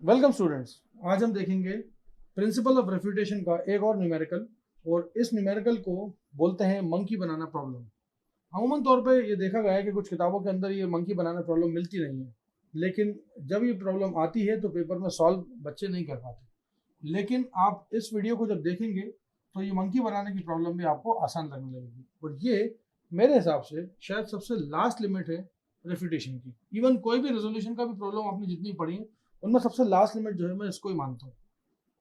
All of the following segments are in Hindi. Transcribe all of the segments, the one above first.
Welcome students. आज हम देखेंगे प्रिंसिपल ऑफ रेफ्यूटेशन का एक और न्यूमेरिकल, और इस न्यूमेरिकल को बोलते हैं मंकी बनाना प्रॉब्लम। अमूमन तौर पे ये देखा गया है कि कुछ किताबों के अंदर ये मंकी बनाना प्रॉब्लम मिलती नहीं है, लेकिन जब ये प्रॉब्लम आती है तो पेपर में सॉल्व बच्चे नहीं कर पाते। लेकिन आप इस वीडियो को जब देखेंगे तो ये मंकी बनाने की प्रॉब्लम भी आपको आसान लगने लगेगी, और ये मेरे हिसाब से शायद सबसे लास्ट लिमिट है रेफ्यूटेशन की। इवन कोई भी रेजोल्यूशन का भी प्रॉब्लम आपने जितनी पढ़ी है उनमें सबसे लास्ट लिमिट जो है मैं इसको ही मानता हूँ।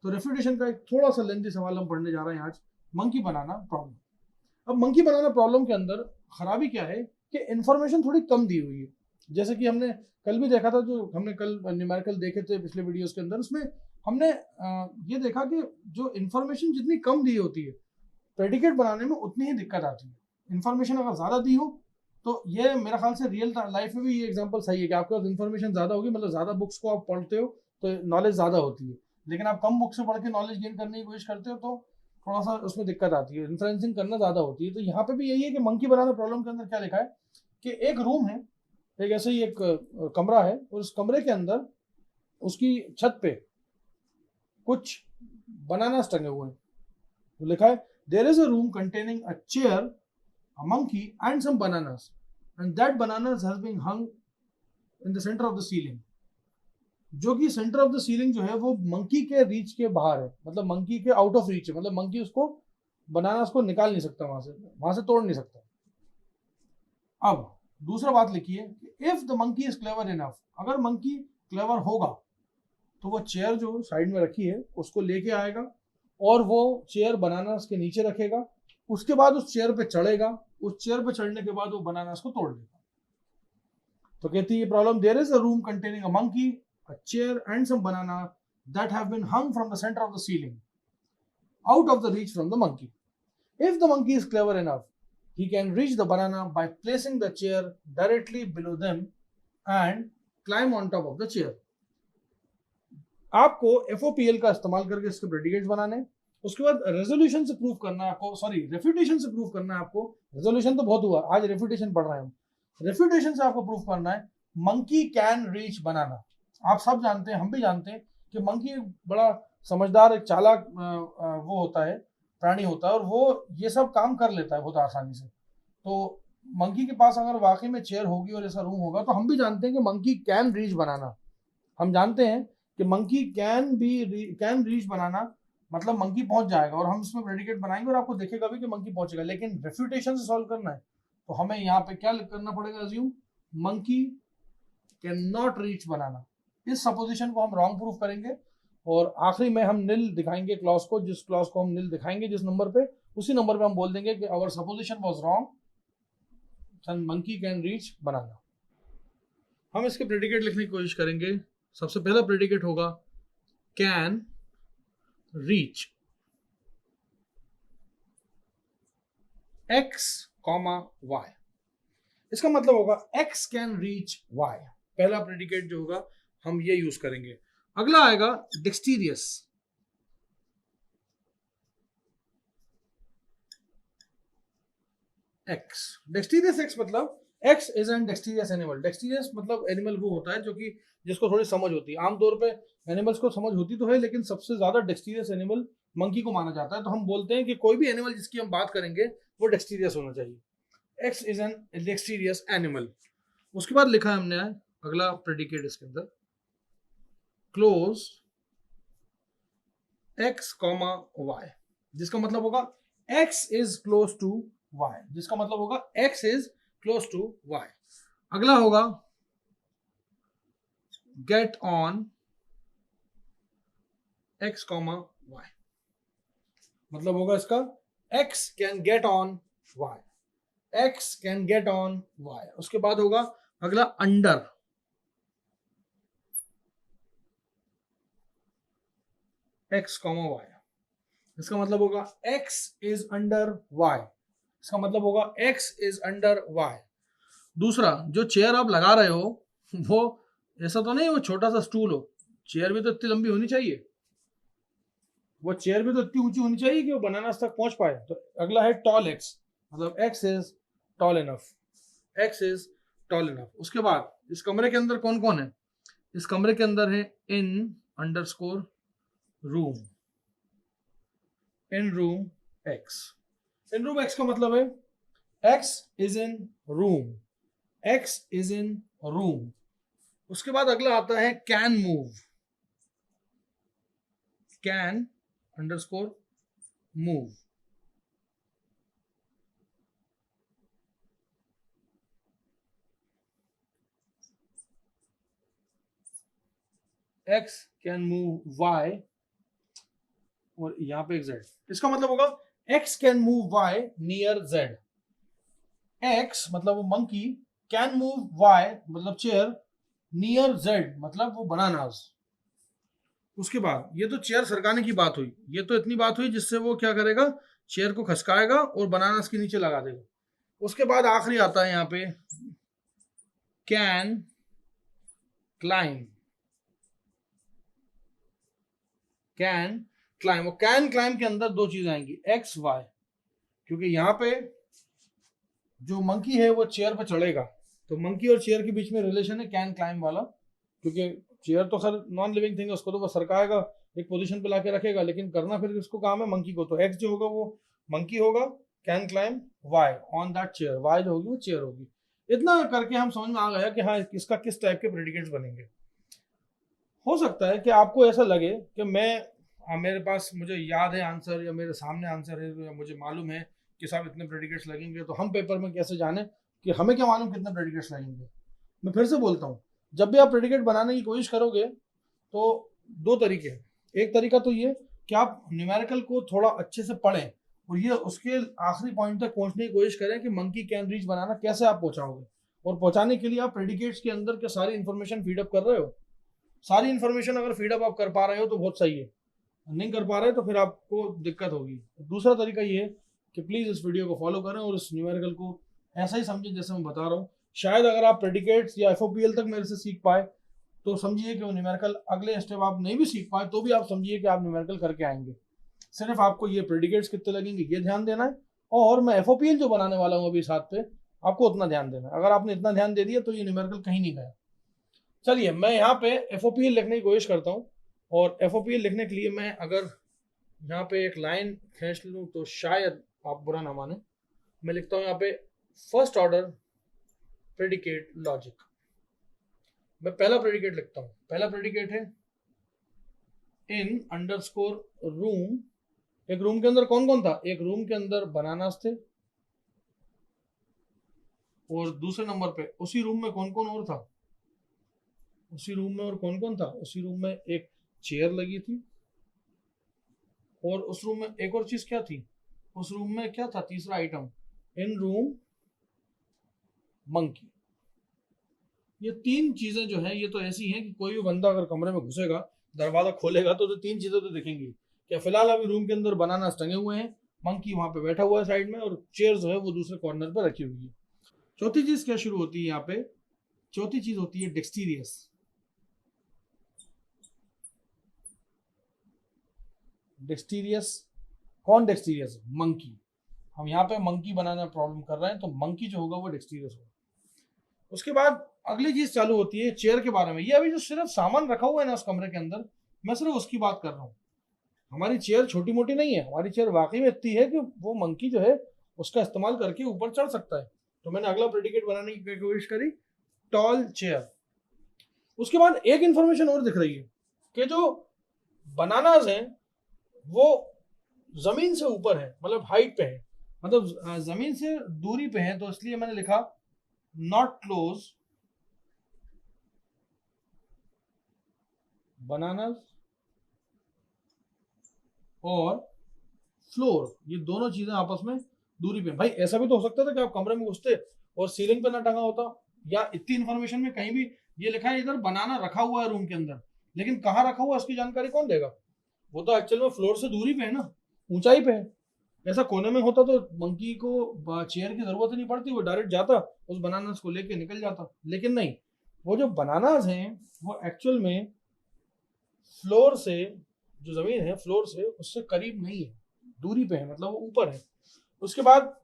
तो रेफ्यूटेशन का एक थोड़ा सा लेंथी सवाल हम पढ़ने जा रहे हैं आज, मंकी बनाना प्रॉब्लम। अब मंकी बनाना प्रॉब्लम के अंदर खराबी क्या है कि इंफॉर्मेशन थोड़ी कम दी हुई है। जैसे कि हमने कल भी देखा था, जो हमने कल न्यूमेरिकल देखे थे पिछले वीडियोस के अंदर, उसमें हमने ये देखा कि जो इंफॉर्मेशन जितनी कम दी होती है प्रेडिकेट बनाने में उतनी ही दिक्कत आती है। इंफॉर्मेशन अगर ज़्यादा दी हो तो ये मेरा ख्याल से रियल लाइफ में भी ये एग्जांपल सही है कि आपके पास इन्फॉर्मेशन ज़्यादा होगी, मतलब ज़्यादा बुक्स को आप पढ़ते हो तो नॉलेज ज़्यादा होती है। लेकिन आप कम बुक से पढ़ के नॉलेज गेन करने की कोशिश करते हो तो थोड़ा सा उसमें दिक्कत आती है, इन्फ्लुएंसिंग करना ज़्यादा होती है। तो यहाँ पे भी यही है कि मंकी बनाना प्रॉब्लम के अंदर क्या लिखा है कि एक रूम है, एक ऐसे ही एक कमरा है, और उस कमरे के अंदर उसकी छत पे कुछ बनानास टंगे हुए हैं। तो लिखा है there is a room containing a chair, a monkey and some bananas, and that bananas has been hung in the center of the ceiling। जो कि सेंटर ऑफ द सीलिंग जो है वो मंकी के रीच के बाहर है, मतलब मंकी के आउट ऑफ रीच है, मतलब मंकी उसको बनानास को निकाल नहीं सकता, वहां से तोड़ नहीं सकता। अब दूसरा बात लिखिए कि if the monkey is clever enough, अगर मंकी क्लेवर होगा तो वो चेयर जो साइड में रखी है उसको लेके आएगा और वो चेयर बनानास के नीचे रखेगा। उसके बाद उस चेयर पे चढ़ेगा, उस चेयर पे चढ़ने के बाद वो बनानास को तोड़ देगा। तो कहती है ये problem, there is a room containing a monkey, a chair and some banana that have been hung from the centre of the ceiling out of the reach from the monkey. If the monkey is clever enough, he can reach the banana by placing the chair directly below them and climb on top of the chair। आपको FOPL का इस्तेमाल करके इसके प्रेडिकेट्स बनाने, उसके बाद रेजोल्यूशन से प्रूव करना है आपको, सॉरी रेफ्यूटेशन से प्रूव करना है आपको। रेजोल्यूशन तो बहुत हुआ, आज रेफ्यूटेशन पढ़ रहे हैं हम। रेफ्यूटेशन से आपको प्रूव करना है मंकी कैन रीच बनाना। आप सब जानते हैं, हम भी जानते हैं कि मंकी बड़ा समझदार, एक चालाक वो होता है, प्राणी होता है, और वो ये सब काम कर लेता है बहुत आसानी से। तो मंकी के पास अगर वाकई में चेयर होगी और ऐसा रूम होगा तो हम भी जानते हैं कि मंकी कैन रीच बनाना। हम जानते हैं कि मंकी कैन रीच बनाना मतलब मंकी पहुंच जाएगा, और हम इसमें प्रेडिकेट बनाएंगे और आपको देखेगा भी कि मंकी पहुंचेगा। लेकिन रेफ्यूटेशन से सॉल्व करना है तो हमें यहाँ पे क्या करना पड़ेगा, assume monkey can not reach banana. इस सपोजिशन को हम रॉन्ग प्रूफ करेंगे, और आखिरी में हम नील दिखाएंगे क्लॉज को। जिस क्लॉज को हम नील दिखाएंगे जिस नंबर पे, उसी नंबर पे हम बोल देंगे कि our supposition was wrong, monkey can reach banana. हम इसके प्रेडिकेट लिखने की कोशिश करेंगे। सबसे पहला प्रेडिकेट होगा कैन रीच x, y। इसका मतलब होगा x कैन रीच y। पहला प्रेडिकेट जो होगा हम ये यूज करेंगे। अगला आएगा डेक्सटीरियस। x, डेक्सटीरियस x मतलब x is an dexterous animal. डेक्सटीरियस मतलब एनिमल वो होता है जो कि जिसको थोड़ी समझ होती है। आमतौर पे एनिमल्स को समझ होती तो है, लेकिन सबसे ज्यादा डेक्सटीरियस एनिमल मंकी को माना जाता है। तो हम बोलते हैं कि कोई भी एनिमल जिसकी हम बात करेंगे वो डेक्सटीरियस होना चाहिए। x is an dexterous animal. उसके बाद लिखा है हमने अगला प्रेडिकेट इसके अंदर, क्लोज x, y, जिसका मतलब होगा x is close to y, जिसका मतलब होगा x is close to y। अगला होगा गेट ऑन x, y, मतलब होगा इसका x can get on y, x can get on y। उसके बाद होगा अगला अंडर x, y, इसका मतलब होगा x इज अंडर y, इसका मतलब होगा x इज अंडर y। दूसरा, जो चेयर आप लगा रहे हो वो ऐसा तो नहीं वो छोटा सा स्टूल हो, चेयर भी तो इतनी लंबी होनी चाहिए, वो चेयर भी तो इतनी ऊंची होनी चाहिए कि वो बनानास तक पहुंच पाए। तो अगला है टॉल x, मतलब x is tall enough, x is tall enough. उसके बाद इस कमरे के अंदर कौन कौन है? इस कमरे के अंदर है in, underscore room, in room X. In room X का मतलब है X is in room, X is in room. उसके बाद अगला आता है can move, can underscore move. X can move Y, और यहां पे एक जेड। इसका मतलब होगा X can move Y near Z. X मतलब वो मंकी, कैन मूव वाई मतलब चेयर, नियर जेड मतलब वो बनानास। उसके बाद ये तो चेयर सरकाने की बात हुई, ये तो इतनी बात हुई जिससे वो क्या करेगा, चेयर को खसकाएगा और बनानास के नीचे लगा देगा। उसके बाद आखिरी आता है यहाँ पे कैन क्लाइम, कैन क्लाइम। और कैन क्लाइम के अंदर दो चीजें आएंगी, एक्स वाई, क्योंकि यहाँ पे जो मंकी है वो चेयर पे चढ़ेगा, तो मंकी और चेयर के बीच में रिलेशन है कैन क्लाइम वाला। क्योंकि चेयर तो खैर नॉन लिविंग थिंग है, उसको तो वो सरकाएगा, एक पोजीशन पे लाके रखेगा, लेकिन करना फिर उसको काम है मंकी को। तो एक्स जो होगा वो मंकी होगा, can climb Y on that chair, Y जो होगी वो चेयर होगी। इतना करके हम समझ में आ गया कि हाँ इसका किस टाइप के प्रेडिकेट्स बनेंगे। हो सकता है कि आपको ऐसा लगे कि मेरे पास मुझे याद है आंसर, या मेरे सामने आंसर है, या मुझे मालूम है कि साहब इतने प्रेडिकेट्स लगेंगे, तो हम पेपर में कैसे जाने कि हमें क्या मालूम कितने प्रेडिकेट्स लगेंगे। मैं फिर से बोलता हूँ, जब भी आप प्रेडिकेट बनाने की कोशिश करोगे तो दो तरीके हैं। एक तरीका तो ये कि आप न्यूमेरिकल को थोड़ा अच्छे से पढ़ें और ये उसके आखिरी पॉइंट तक पहुंचने की कोशिश करें कि मंकी कैन रीच बनाना कैसे आप पहुंचाओगे। और पहुंचाने के लिए आप प्रेडिकेट्स के अंदर के सारी इंफॉर्मेशन फीडअप कर रहे हो। सारी इंफॉर्मेशन अगर फीडअप आप कर पा रहे हो तो बहुत सही है, नहीं कर पा रहे तो फिर आपको दिक्कत होगी। दूसरा तरीका ये है कि प्लीज इस वीडियो को फॉलो करें और इस न्यूमेरिकल को ऐसा ही समझें जैसे मैं बता रहा हूँ। शायद अगर आप प्रेडिकेट्स या एफओपीएल तक मेरे से सीख पाए तो समझिए कि वो न्यूमेरिकल अगले स्टेप आप नहीं भी सीख पाए तो भी आप समझिए कि आप न्यूमेरिकल करके आएंगे। सिर्फ आपको ये प्रेडिकेट्स कितने लगेंगे ये ध्यान देना है, और मैं एफओपीएल जो बनाने वाला हूँ अभी साथ पे आपको उतना ध्यान देना है। अगर आपने इतना ध्यान दे दिया तो ये न्यूमेरिकल कहीं नहीं गया। चलिए मैं यहाँ पे एफओपीएल लिखने की कोशिश करता हूँ, और एफओपीएल लिखने के लिए मैं अगर यहाँ पे एक लाइन खींच लूँ तो शायद आप बुरा ना माने। मैं लिखता हूँ यहाँ पे फर्स्ट ऑर्डर प्रेडिकेट लॉजिक। मैं पहला प्रेडिकेट लिखता हूँ, पहला प्रेडिकेट है इन अंडरस्कोर रूम। एक रूम के अंदर कौन कौन था, एक रूम के अंदर बनानास थे, और दूसरे नंबर पे उसी रूम में कौन कौन और था, उसी रूम में और कौन कौन था, उसी रूम में एक चेयर लगी थी, और उस रूम में एक और चीज क्या थी, उस रूम में क्या था तीसरा आइटम, इन रूम मंकी। ये तीन चीजें जो है ये तो ऐसी हैं कि कोई भी बंदा अगर कमरे में घुसेगा दरवाजा खोलेगा तो तीन चीजें तो दिखेंगी। क्या फिलहाल अभी रूम के अंदर बनाना टंगे हुए हैं, मंकी वहां पे बैठा हुआ है साइड में, और चेयर जो है वो दूसरे कॉर्नर पे रखी हुई है। चौथी चीज क्या शुरू होती है यहाँ पे, चौथी चीज होती है डेक्सटीरियस। डेक्सटीरियस कौन, डेक्सटीरियस मंकी। हम यहाँ पे मंकी बनाना प्रॉब्लम कर रहे हैं तो मंकी जो होगा वो डेक्सटीरियस होगा। उसके बाद अगली चीज चालू होती है चेयर के बारे में। ये अभी जो सिर्फ सामान रखा हुआ है ना उस कमरे के अंदर, मैं सिर्फ उसकी बात कर रहा हूँ। हमारी चेयर छोटी मोटी नहीं है, हमारी चेयर वाकई में इतनी है कि वो मंकी जो है उसका इस्तेमाल करके ऊपर चढ़ सकता है। तो मैंने अगला प्रेडिकेट बनाने की कोशिश करी, टॉल चेयर। उसके बाद एक इंफॉर्मेशन और दिख रही है कि जो बनानाज हैं वो जमीन से ऊपर है, मतलब हाइट पे है, मतलब जमीन से दूरी पे है, तो इसलिए मैंने लिखा नॉट क्लोज बनानास और फ्लोर, ये दोनों चीजें आपस में दूरी पे। भाई ऐसा भी तो हो सकता था कि आप कमरे में घुसते और सीलिंग पे ना टंगा होता, या इतनी इंफॉर्मेशन में कहीं भी ये लिखा है इधर बनाना रखा हुआ है रूम के अंदर, लेकिन कहाँ रखा हुआ है इसकी जानकारी कौन देगा। वो तो एक्चुअल में फ्लोर से दूरी पे है ना, ऊंचाई पे है। ऐसा कोने में होता तो मंकी को चेयर की जरूरत ही नहीं पड़ती, वो डायरेक्ट जाता उस बनानास को लेके निकल जाता। लेकिन नहीं, वो जो बनानास हैं वो एक्चुअल में फ्लोर से, जो जमीन है फ्लोर से उससे करीब नहीं है, दूरी पे है, मतलब वो ऊपर है। उसके बाद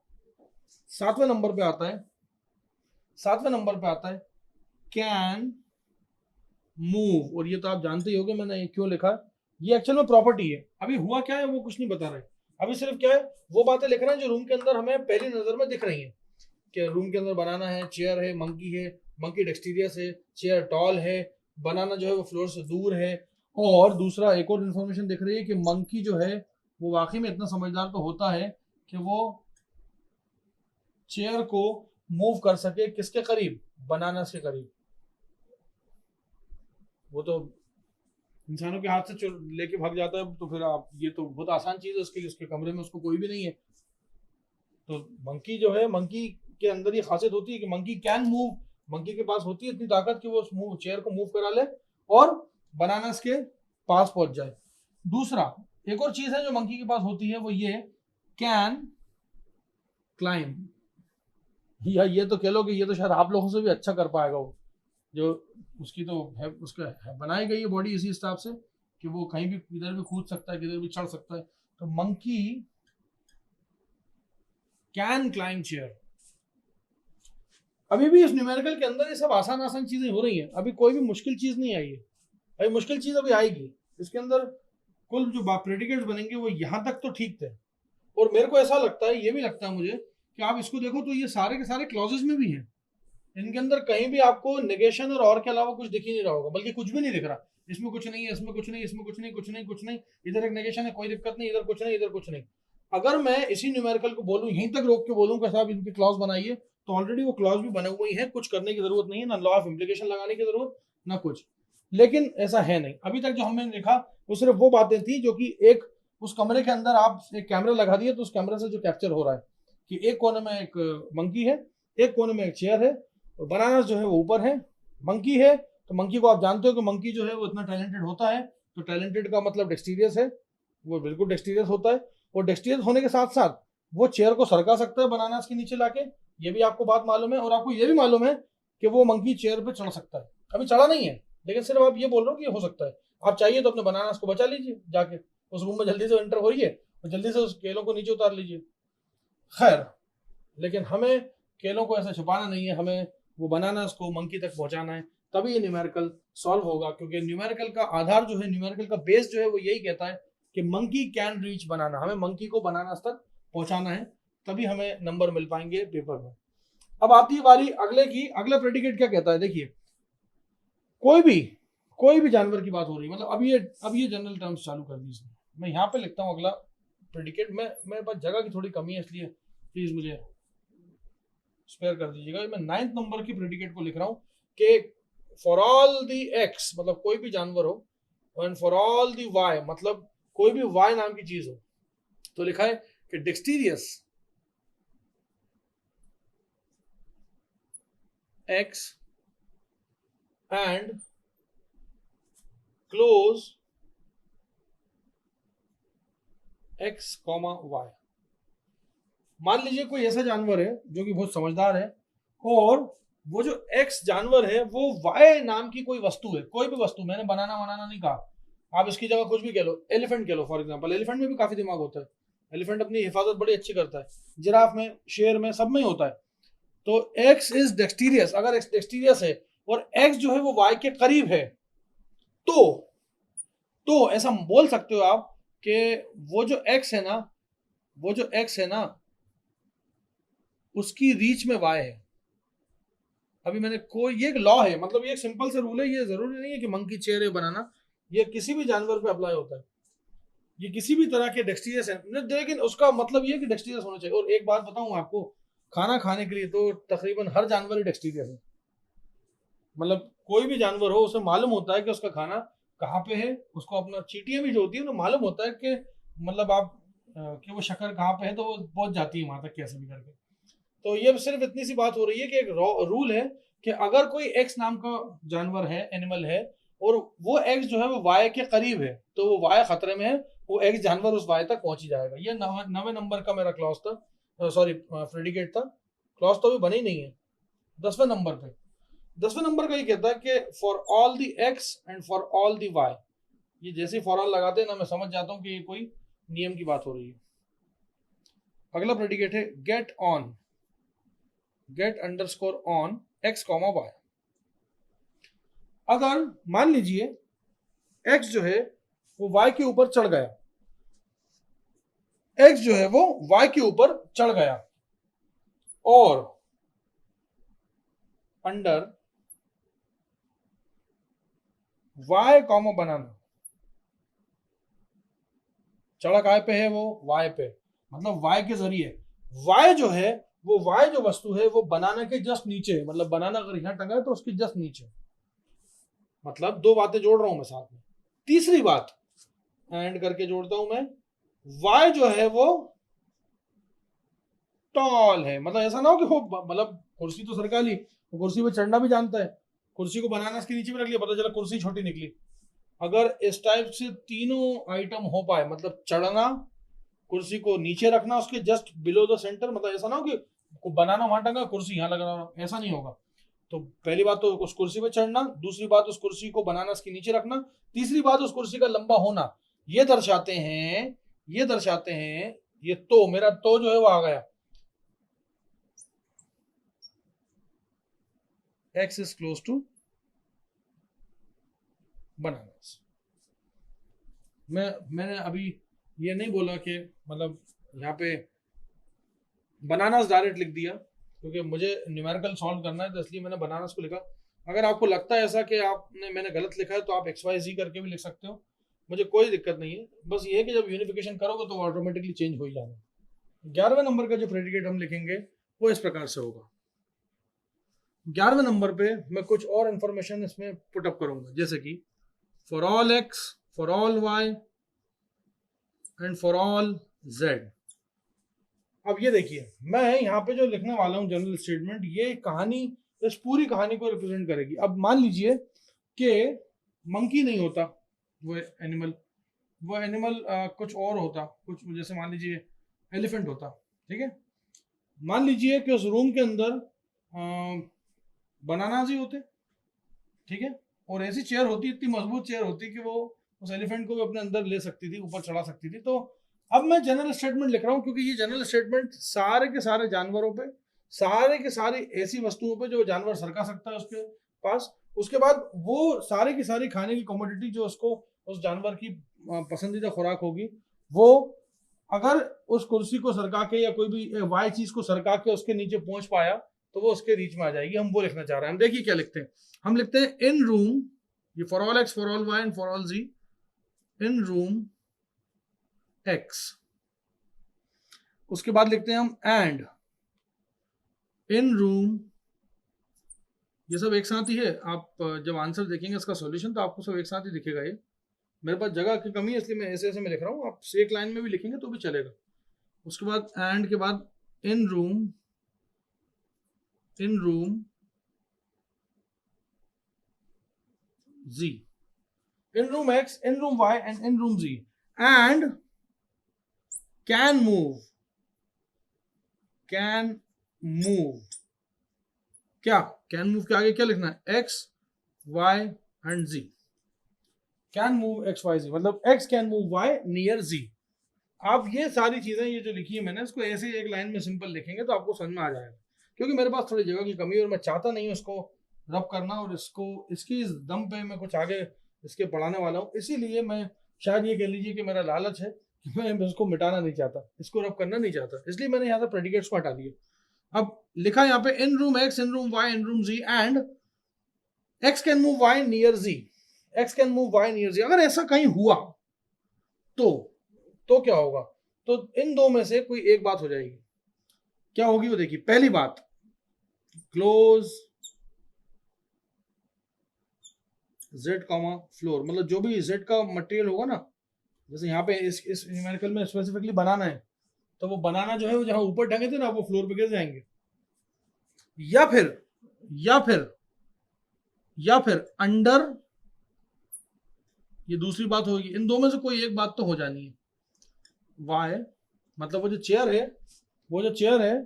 सातवें नंबर पे आता है, सातवें नंबर पे आता है कैन मूव, और ये तो आप जानते ही होंगे मैंने ये क्यों लिखा, ये एक्चुअल में प्रॉपर्टी है। अभी हुआ क्या है वो कुछ नहीं बता रहे, अभी सिर्फ क्या है वो बातें लिख रहे हैं जो रूम के अंदर हमें पहली नजर में दिख रही हैं कि रूम के अंदर बनाना है, चेयर है, मंकी डेक्सटीरियस है, चेयर टॉल है, बनाना जो है वो फ्लोर से दूर है। और दूसरा एक और इन्फॉर्मेशन दिख रही है कि मंकी जो है वो वाकई में इतना समझदार तो होता है कि वो चेयर को मूव कर सके किसके करीब, बनाना के करीब। वो तो इंसानों के हाथ से लेके भाग जाता है, तो फिर आप ये तो बहुत आसान चीज है उसके कमरे में उसको कोई भी नहीं है। तो मंकी जो है, मंकी के अंदर ये खासियत होती है कि मंकी कैन मूव, मंकी के पास होती है इतनी ताकत कि वो चेयर को मूव करा ले और बनाना के पास पहुंच जाए। दूसरा एक और चीज है जो मंकी के पास होती है, वो ये कैन क्लाइंब, या ये तो कह लो कि ये तो शायद आप लोगों से भी अच्छा कर पाएगा वो, जो उसकी तो है, उसका है, बनाई गई है बॉडी इसी हिसाब से कि वो कहीं भी इधर भी कूद सकता है, किधर भी चढ़ सकता है। तो मंकी कैन क्लाइंब चेयर। अभी भी इस न्यूमेरिकल के अंदर ये सब आसान आसान चीजें हो रही हैं, अभी कोई भी मुश्किल चीज नहीं आई है, अभी मुश्किल चीज अभी आएगी। इसके अंदर कुल जो प्रेडिकेट्स बनेंगे वो यहाँ तक तो ठीक थे, और मेरे को ऐसा लगता है, ये भी लगता है मुझे कि आप इसको देखो तो ये सारे के सारे क्लॉजेस में भी हैं, इनके अंदर कहीं भी आपको नेगेशन और के अलावा कुछ दिख ही नहीं रहा होगा, बल्कि कुछ भी नहीं दिख रहा, इसमें कुछ नहीं है, इसमें कुछ नहीं, इसमें कुछ नहीं, कुछ नहीं, कुछ नहीं, इधर एक नेगेशन है, कोई दिक्कत नहीं, इधर कुछ नहीं, इधर कुछ नहीं। अगर मैं इसी न्यूमेरिकल को बोलूं, यहीं तक रोक के बोलूं कि साहब इनके क्लॉज बनाइए, तो ऑलरेडी वो क्लॉज भी बने हुए ही हैं, कुछ करने की जरूरत नहीं है, ना लॉ ऑफ इम्प्लीकेशन लगाने की जरूरत, ना कुछ। लेकिन ऐसा है नहीं, अभी तक जो हमने लिखा वो सिर्फ वो बातें थी जो कि एक उस कमरे के अंदर आप एक कैमरा लगा दिए तो उस कैमरे से जो कैप्चर हो रहा है कि एक कोने में एक मंकी है, एक कोने में एक चेयर है, और बनाना जो है वो ऊपर है, मंकी है। तो मंकी को आप जानते हो कि मंकी जो है वो इतना टैलेंटेड होता है, तो टैलेंटेड का मतलब डेक्सटीरियस है, वो बिल्कुल डेक्सटीरियस होता है, और डेक्सटीरियस होने के साथ साथ वो चेयर को सरका सकता है बनानास के नीचे लाके, ये भी आपको बात मालूम है। और आपको ये भी मालूम है कि वो मंकी चेयर पे चढ़ सकता है, अभी चढ़ा नहीं है, लेकिन सिर्फ आप ये बोल रहे हो कि ये हो सकता है। आप चाहिए तो अपने बनानास को बचा लीजिए जाके, उस रूम में जल्दी से एंटर होइए और जल्दी से उस केलों को नीचे उतार लीजिए। खैर, लेकिन हमें केलों को ऐसा छुपाना नहीं है, हमें वो बनाना उसको मंकी तक पहुंचाना है, तभी ये न्यूमेरिकल सॉल्व होगा। क्योंकि न्यूमेरिकल का आधार जो है, न्यूमेरिकल का बेस जो है वो यही कहता है कि मंकी कैन रीच बनाना, हमें मंकी को बनाना तक पहुंचाना है, तभी हमें नंबर मिल पाएंगे पेपर में। अब आती है बारी अगले की, अगला प्रेडिकेट क्या कहता है, देखिए कोई भी जानवर की बात हो रही है, मतलब अब ये जनरल टर्म्स चालू कर दी इसने। मैं यहाँ पे लिखता हूँ अगला प्रेडिकेट, मेरे पास जगह की थोड़ी कमी है, इसलिए प्लीज मुझे स्पेयर कर दीजिएगा। मैं 9th नंबर की प्रेडिकेट को लिख रहा हूँ कि फॉर ऑल दी एक्स, मतलब कोई भी जानवर हो, and for all the Y, मतलब कोई भी वाई नाम की चीज हो, तो लिखा है कि dexterous X and close X comma Y. मान लीजिए कोई ऐसा जानवर है जो कि बहुत समझदार है, और वो जो एक्स जानवर है वो वाई नाम की कोई वस्तु है, कोई भी वस्तु, मैंने बनाना बनाना नहीं कहा, आप इसकी जगह कुछ भी कह लो, एलिफेंट कह लो फॉर एग्जांपल, एलिफेंट में भी काफी दिमाग होता है, एलिफेंट अपनी हिफाजत बड़ी अच्छी करता है, जिराफ में, शेर में, सब में होता है। तो एक्स इज डेक्सटीरियस, अगर एक्स डेक्सटीरियस है और एक्स जो है वो वाई के करीब है, तो ऐसा बोल सकते हो आप कि वो जो एक्स है ना, वो जो एक्स है ना उसकी रीच में वाई है। अभी मैंने कोई, ये एक लॉ है, मतलब ये एक सिंपल से रूल है, ये जरूरी नहीं है कि मंकी चेयर है बनाना, ये किसी भी जानवर पे अप्लाई होता है, ये किसी भी तरह के डेक्सटीरियस है, लेकिन उसका मतलब ये है कि डेक्सटीरियस होना चाहिए। और एक बात बताऊं आपको, खाना खाने के लिए तो तकरीबन हर जानवर ही डेक्सटीरियस है, मतलब कोई भी जानवर हो उसे मालूम होता है कि उसका खाना कहाँ पे है, उसको अपना चींटियां भी जो होती है उन्हें मालूम होता है कि मतलब आप कि वो शक्कर कहाँ पे है, तो वो पहुंच जाती है वहां तक कैसे भी करके। तो ये सिर्फ इतनी सी बात हो रही है कि एक रूल है कि अगर कोई एक्स नाम का जानवर है, एनिमल है, और वो एक्स जो है वो वाई के करीब है, तो वो वाई खतरे में है, वो एक्स जानवर उस वाई तक पहुंच ही जाएगा। ये 9वें नंबर का मेरा क्लॉज था, सॉरी प्रेडिकेट था, क्लॉज तो अभी बने ही नहीं है। 10वें नंबर पे, 10वें नंबर का ये कहता है कि for all the X and for all the Y, ये जैसे फॉर ऑल लगाते हैं ना, मैं समझ जाता हूँ कि ये कोई नियम की बात हो रही है। अगला प्रेडिकेट है get underscore on X comma Y. अगर मान लीजिए x जो है वो y के ऊपर चढ़ गया, x जो है वो y के ऊपर चढ़ गया और अंडर y कॉमा बनाना, चढ़ा काय पे है वो y पे, मतलब y के जरिए, y जो है वो y जो वस्तु है वो बनाना के जस्ट नीचे है, मतलब बनाना अगर यहां टंगा है तो उसके जस्ट नीचे, मतलब दो बातें जोड़ रहा हूं मैं साथ में। तीसरी बात एंड करके जोड़ता हूं मैं, y जो है वो टॉल है, मतलब ऐसा ना हो कि वो मतलब कुर्सी तो सरका ली, कुर्सी पे चढ़ना भी जानता है, कुर्सी को बनाना इसके नीचे में रख लिया, पता चला कुर्सी छोटी निकली। अगर इस टाइप से तीनों आइटम हो पाए, मतलब चढ़ना, कुर्सी को नीचे रखना उसके जस्ट बिलो द सेंटर, मतलब ऐसा ना हो कि बनाना वहां टंगा कुर्सी यहां लगा, ऐसा नहीं होगा। तो पहली बात तो उस कुर्सी पे चढ़ना, दूसरी बात उस कुर्सी को बनाना इसके नीचे रखना, तीसरी बात उस कुर्सी का लंबा होना, ये दर्शाते हैं ये तो मेरा तो जो है वो आ गया, x is close to bananas। मैंने अभी ये नहीं बोला कि मतलब यहाँ पे बनानास डायरेक्ट लिख दिया, क्योंकि मुझे न्यूमेरिकल सॉल्व करना है तो इसलिए मैंने बनानास को लिखा। अगर आपको लगता है ऐसा कि मैंने गलत लिखा है तो आप XYZ करके भी लिख सकते हो, मुझे कोई दिक्कत नहीं है। बस ये है कि जब यूनिफिकेशन करोगे तो ऑटोमेटिकली चेंज हो ही जाना। 11वें नंबर का जो प्रेडिकेट हम लिखेंगे वो इस प्रकार से होगा। 11वें नंबर पे मैं कुछ और इंफॉर्मेशन इसमें पुटअप करूंगा, जैसे कि for all x, for all y and for all z। अब ये देखिए मैं यहाँ पे जो लिखने वाला हूँ जनरल स्टेटमेंट, ये कहानी इस पूरी कहानी को रिप्रेजेंट करेगी। अब मान लीजिए कि मंकी नहीं होता वो एनिमल, कुछ और होता, कुछ जैसे मान लीजिए एलिफेंट होता, ठीक है। मान लीजिए कि उस रूम के अंदर बनानास ही होते, ठीक है, और ऐसी चेयर होती, इतनी मजबूत चेयर होती कि वो उस एलिफेंट को भी अपने अंदर ले सकती थी, ऊपर चढ़ा सकती थी। तो अब मैं जनरल स्टेटमेंट लिख रहा हूं क्योंकि ये जनरल स्टेटमेंट सारे के सारे जानवरों पे, सारे के सारे ऐसी वस्तुओं पे जो जानवर सरका सकता है उसके पास, उसके बाद वो सारे की सारी खाने की कमोडिटी जो उसको उस जानवर की पसंदीदा खुराक होगी, वो अगर उस कुर्सी को सरका के या कोई भी वाई चीज को सरका के उसके नीचे पहुंच पाया तो वो उसके रीच में आ जाएगी। हम वो लिखना चाह रहे हैं। हम देखिए क्या लिखते हैं, हम लिखते हैं इन रूम, ये for all X, for all Y and for all Z, in room X. उसके बाद लिखते हैं हम एंड इन रूम, ये सब एक साथ ही है। आप जब आंसर देखेंगे इसका सॉल्यूशन तो आपको सब एक साथ ही दिखेगा। ये मेरे पास जगह की कमी है इसलिए मैं ऐसे ऐसे में लिख रहा हूँ, आप एक लाइन में भी लिखेंगे तो भी चलेगा। उसके बाद एंड के बाद in room Z, in room X, in room Y and in room Z, and can move क्या can move के आगे क्या लिखना है, X, Y and Z, can move X, Y, Z, मतलब X can move Y near Z। आप ये सारी चीजें ये जो लिखी है मैंने, इसको ऐसे एक लाइन में सिंपल लिखेंगे तो आपको समझ में आ जाएगा। क्योंकि मेरे पास थोड़ी जगह की कमी है और मैं चाहता नहीं हूँ इसको रब करना, और इसको इसकी इस दम पे मैं कुछ आगे इसके पढ़ाने वाला हूँ, इसीलिए मैं शायद ये कह लीजिए कि मेरा लालच है कि मैं इसको मिटाना नहीं चाहता, इसको रब करना नहीं चाहता, इसलिए मैंने यहाँ से प्रेडिकेट्स को हटा दिए। अब लिखा यहाँ पे in room X, in room Y, in room Z, and X can move Y near Z, X can move Y near Z. अगर ऐसा कहीं हुआ तो क्या होगा, तो इन दो में से कोई एक बात हो जाएगी। क्या होगी वो देखिए, पहली बात क्लोज जेड कॉमा फ्लोर, मतलब जो भी जेड का मटेरियल होगा ना, जैसे यहाँ पे इस न्यूमेरिकल में स्पेसिफिकली बनाना है, तो वो बनाना जो है वो जहां ऊपर ढंगे थे ना वो फ्लोर पे गिर जाएंगे, या फिर अंडर, ये दूसरी बात होगी। इन दो में से कोई एक बात तो हो जानी है। वाई मतलब वो जो चेयर है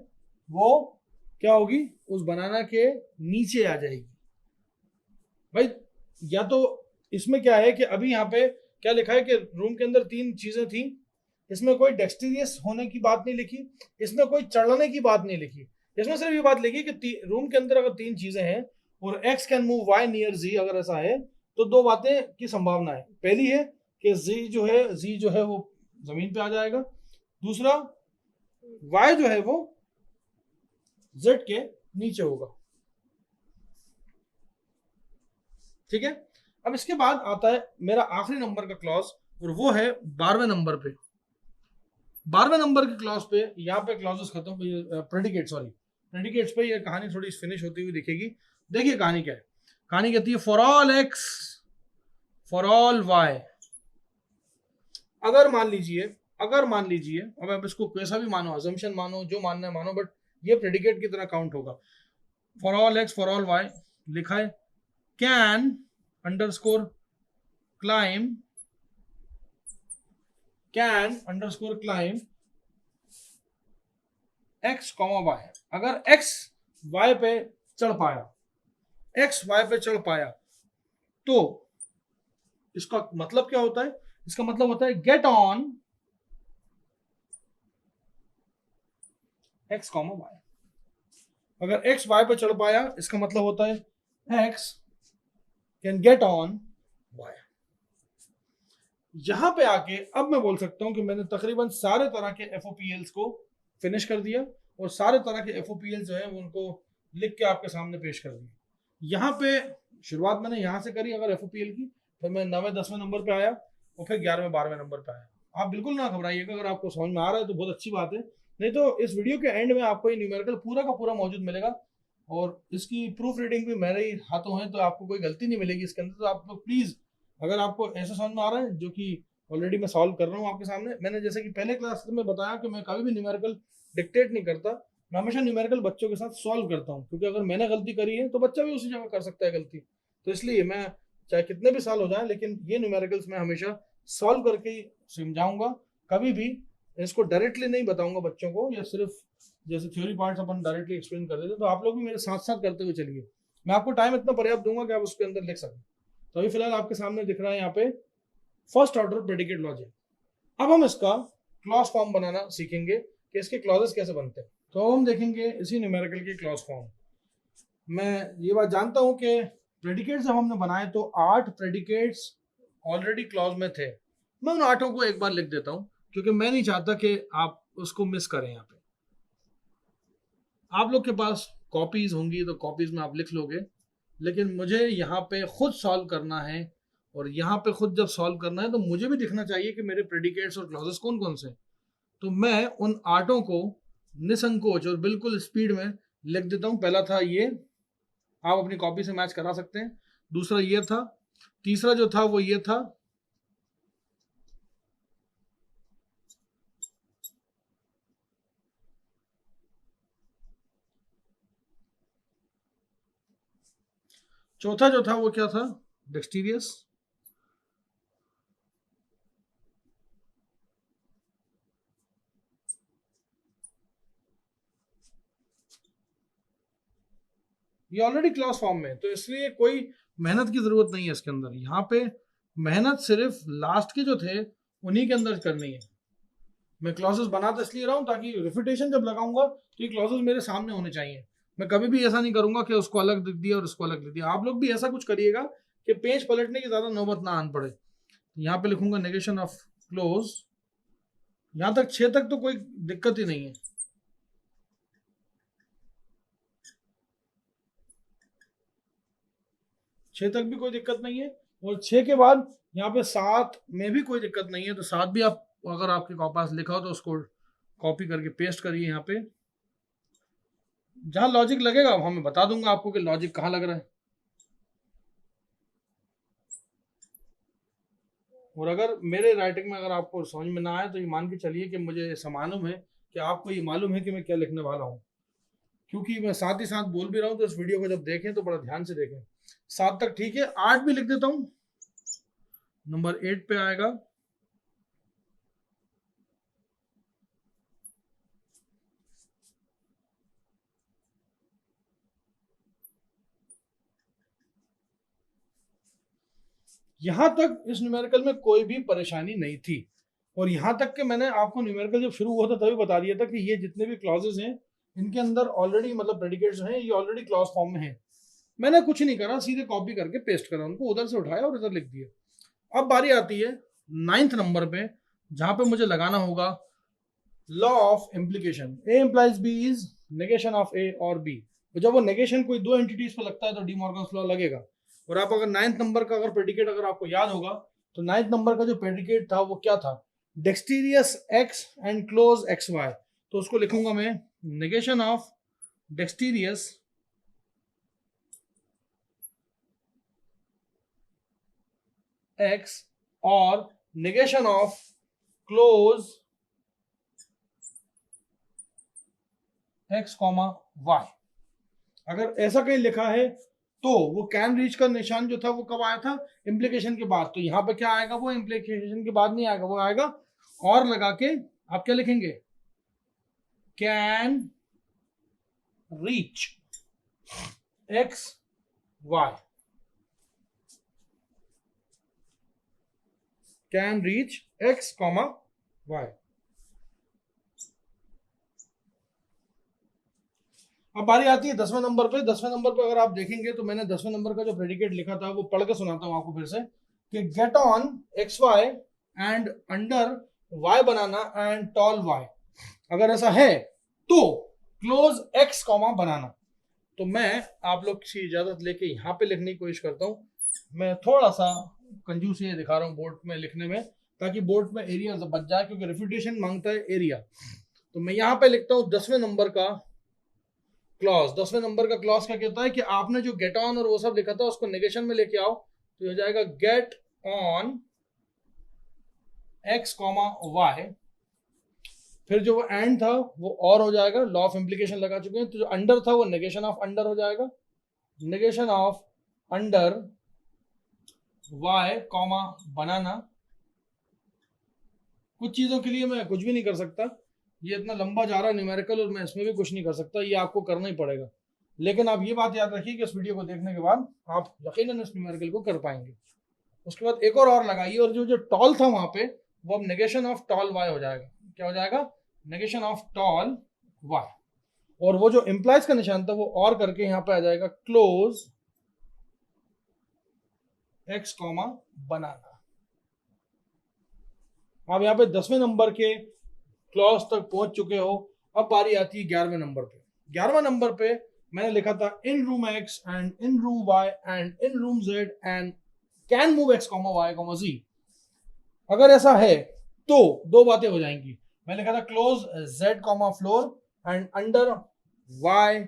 वो क्या होगी, उस बनाना के नीचे आ जाएगी। भाई या तो इसमें क्या है कि अभी यहाँ पे क्या लिखा है कि रूम के अंदर तीन चीजें थी, इसमें कोई डेक्सटीरियस होने की बात नहीं लिखी, इसमें कोई चढ़ने की बात नहीं लिखी, इसमें सिर्फ ये बात लिखी कि रूम के अंदर अगर तीन चीजें हैं और x can move y near z, अगर ऐसा है तो दो बातें की संभावना है। पहली है कि z जो है वो जमीन पे आ जाएगा, दूसरा y जो है वो z के नीचे होगा। ठीक है, अब इसके बाद आता है मेरा आखिरी नंबर का क्लॉज, और वो है 12वें नंबर पे। 12वें नंबर के क्लॉज पे, यहाँ पे क्लॉजेस खत्म, प्रेडिकेट्स पे ये कहानी थोड़ी फिनिश होती हुई दिखेगी। देखिए कहानी क्या है, कहानी कहती है for all x for all y। अगर मान लीजिए अब आप इसको कैसा भी मानो, अजम्पशन मानो, जो मानना है मानो, बट ये प्रेडिकेट की तरह काउंट होगा। For all x for all y लिखा है, can underscore climb x, y। अगर x y पे चढ़ पाया तो इसका मतलब क्या होता है? इसका मतलब होता है गेट ऑन x, y। अगर x y पे चढ़ पाया, इसका मतलब होता है x can get on y। यहां पे आके अब मैं बोल सकता हूं कि मैंने तकरीबन सारे तरह के FOPLs को फिनिश कर दिया, और सारे तरह के FOPL जो है उनको लिख के आपके सामने पेश कर दिया। यहाँ पे शुरुआत मैंने यहाँ से करी अगर FOPL की, फिर मैं 9वें 10वें नंबर पे आया, और फिर 11वें 12वें नंबर पे आया। आप बिल्कुल ना घबराइएगा, अगर आपको समझ में आ रहा है तो बहुत अच्छी बात है, नहीं तो इस वीडियो के एंड में आपको ये न्यूमेरिकल पूरा का पूरा मौजूद मिलेगा, और इसकी प्रूफ रीडिंग भी मेरे ही हाथों है, तो आपको कोई गलती नहीं मिलेगी इसके अंदर। तो आप लोग प्लीज, अगर आपको ऐसा समझ में आ रहा है जो कि ऑलरेडी मैं सॉल्व कर रहा हूँ आपके सामने, मैंने जैसे कि पहले क्लास में बताया कि मैं कभी भी न्यूमेरिकल डिक्टेट नहीं करता, मैं हमेशा न्यूमेरिकल बच्चों के साथ सॉल्व करता हूँ, क्योंकि अगर मैंने गलती करी है तो बच्चा भी उसी जगह कर सकता है गलती। तो इसलिए मैं चाहे कितने भी साल हो जाए, लेकिन ये न्यूमेरिकल्स मैं हमेशा सॉल्व करके ही समझाऊंगा, कभी भी इसको डायरेक्टली नहीं बताऊंगा बच्चों को, या सिर्फ जैसे थ्योरी पार्ट्स अपन डायरेक्टली एक्सप्लेन कर देते। तो आप लोग भी मेरे साथ साथ करते हुए चलिए, मैं आपको टाइम इतना पर्याप्त दूंगा कि आप उसके अंदर लिख सकें। तो अभी फिलहाल आपके सामने दिख रहा है यहाँ पे फर्स्ट ऑर्डर प्रेडिकेट लॉजिक। अब हम इसका क्लॉज फॉर्म बनाना सीखेंगे कि इसके क्लॉजेस कैसे बनते हैं। तो हम देखेंगे इसी न्यूमेरिकल के क्लॉज फॉर्म। मैं ये बात जानता हूं कि प्रेडिकेट्स जब हमने बनाए तो 8 प्रेडिकेट्स ऑलरेडी क्लॉज में थे। मैं उन 8 को एक बार लिख देता हूं, क्योंकि मैं नहीं चाहता कि आप उसको मिस करें। यहाँ पे आप लोग के पास कॉपीज होंगी तो कॉपीज में आप लिख लोगे, लेकिन मुझे यहाँ पे खुद सॉल्व करना है, और यहाँ पे खुद जब सॉल्व करना है तो मुझे भी दिखना चाहिए कि मेरे प्रेडिकेट्स और क्लॉजेस कौन कौन से। तो मैं उन 8 को निसंकोच और बिल्कुल स्पीड में लिख देता हूँ। पहला था ये, आप अपनी कॉपी से मैच करा सकते हैं। दूसरा ये था, तीसरा जो था वो ये था, चौथा जो था वो क्या था, डेक्सटीरियस। ये ऑलरेडी क्लॉज फॉर्म में, तो इसलिए कोई मेहनत की जरूरत नहीं है इसके अंदर। यहाँ पे मेहनत सिर्फ लास्ट के जो थे उन्हीं के अंदर करनी है। मैं क्लॉजेस बना तो इसलिए रहा हूँ ताकि रिफ्यूटेशन जब लगाऊंगा तो ये क्लॉजेस मेरे सामने होने चाहिए। मैं कभी भी ऐसा नहीं करूंगा कि उसको अलग लिख दिया और उसको अलग लिख दिया। आप लोग भी ऐसा कुछ करिएगा कि पेज पलटने की ज्यादा नौबत ना आन पड़े। यहाँ पे लिखूंगा नेगेशन ऑफ क्लोज, यहाँ तक 6 तक तो कोई दिक्कत ही नहीं है। छह तक भी कोई दिक्कत नहीं है, और 6 के बाद यहाँ पे 7 में भी कोई दिक्कत नहीं है। तो 7 भी आप, अगर आपके पास लिखा हो तो उसको कॉपी करके पेस्ट करिए यहाँ पे। जहां लॉजिक लगेगा वहां मैं बता दूंगा आपको कि लॉजिक कहाँ लग रहा है। और अगर मेरे राइटिंग में अगर आपको समझ में ना आए तो ये मान के चलिए कि मुझे ऐसा मालूम है कि आपको ये मालूम है कि मैं क्या लिखने वाला हूँ, क्योंकि मैं साथ ही साथ बोल भी रहा हूँ। तो इस वीडियो को जब देखें तो बड़ा ध्यान से देखें। 7 तक ठीक है, 8 भी लिख देता हूँ। नंबर 8 पे आएगा यहां तक इस न्यूमेरिकल में कोई भी परेशानी नहीं थी, और यहां तक कि मैंने आपको न्यूमेरिकल जब शुरू हुआ था तभी बता दिया था कि ये जितने भी क्लॉजेस हैं इनके अंदर ऑलरेडी, मतलब प्रेडिकेट्स हैं, ये ऑलरेडी क्लॉज फॉर्म में हैं। मैंने कुछ नहीं करा, सीधे कॉपी करके पेस्ट करा, उनको उधर से उठाया और इधर लिख दिया। अब बारी आती है 9th नंबर पे, जहां पे मुझे लगाना होगा law of implication. A implies B is negation of A और बी। तो जब वो नेगेशन कोई दो एंटिटीज पे लगता है तो डी मॉर्गन्स लॉ लगेगा। और आप अगर 9th नंबर का अगर प्रेडिकेट अगर आपको याद होगा तो 9th नंबर का जो प्रेडिकेट था वो क्या था, dexterous X and close X Y. तो उसको लिखूंगा मैं नेगेशन ऑफ डेक्सटीरियस एक्स और negation of close X comma Y. अगर ऐसा कहीं लिखा है तो वो कैन रीच का निशान जो था वो कब आया था, इम्प्लीकेशन के बाद। तो यहाँ पे क्या आएगा, वो इम्प्लीकेशन के बाद नहीं आएगा, वो आएगा और लगा के आप क्या लिखेंगे, can reach X Y, can reach X comma Y. अब बारी आती है 10वें नंबर पे। 10वें नंबर पे अगर आप देखेंगे तो मैंने 10वें नंबर का जो प्रेडिकेट लिखा था वो पढ़ के सुनाता हूं आपको फिर से, कि get on X Y and under Y banana and tall Y. अगर ऐसा है तो क्लोज एक्स कॉमा बनाना। तो मैं आप लोग की इजाजत लेके यहाँ पे लिखने की कोशिश करता हूँ। मैं थोड़ा सा कंजूस ये दिखा रहा हूँ बोर्ड में लिखने में, ताकि बोर्ड में एरिया बच जाए, क्योंकि रेफ्यूटेशन मांगता है एरिया। तो मैं यहाँ पे लिखता हूँ 10वें नंबर का क्लॉज। 10वें नंबर का क्लॉज क्या कहता है कि आपने जो गेट ऑन और वो सब लिखा था उसको नेगेशन में लेके आओ, तो हो जाएगा get on X comma Y. फिर जो वो एंड था वो और हो जाएगा, लॉ ऑफ इम्प्लीकेशन लगा चुके हैं। तो जो अंडर था वो नेगेशन ऑफ अंडर हो जाएगा, negation of under Y comma banana. कुछ चीजों के लिए मैं कुछ भी नहीं कर सकता, ये इतना लंबा जा रहा है न्यूमेरिकल और मैं इसमें भी कुछ नहीं कर सकता, ये आपको करना ही पड़ेगा। लेकिन आप ये बात याद रखिए कि इस वीडियो को देखने के बाद आप यकीनन इस न्यूमेरिकल को कर पाएंगे। उसके बाद एक और लगाइए, और जो जो टॉल था वहां पे वो अब नेगेशन ऑफ टॉल वाई हो जाएगा। क्या हो जाएगा, नेगेशन ऑफ टॉल वाई। और वो जो इंप्लाइज का निशान था वो और करके यहाँ पे आ जाएगा क्लोज एक्स कॉमा बनाना। आप यहाँ पे 10वें नंबर के क्लॉज तक पहुंच चुके हो। अब बारी आती है 11वें नंबर पे। 11वें नंबर पे मैंने लिखा था in room X and in room Y and in room Z and can move X comma Y comma Z. अगर ऐसा है तो दो बातें हो जाएंगी। मैंने लिखा था close Z comma floor and under Y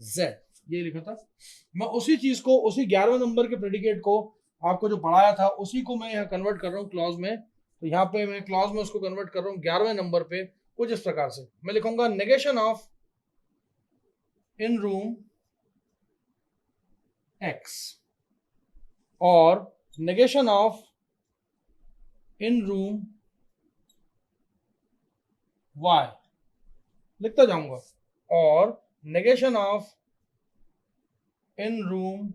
Z, ये लिखा था। मैं उसी चीज को, उसी 11वें नंबर के प्रेडिकेट को आपको जो पढ़ाया था उसी को मैं यहाँ कन्वर्ट कर रहा हूँ क्लॉज में। तो यहाँ पे मैं क्लॉज में उसको कन्वर्ट कर रहा हूँ 11वें नंबर पे कुछ इस प्रकार से। मैं लिखूंगा negation of in room X और negation of in room Y लिखता जाऊंगा, और negation of in room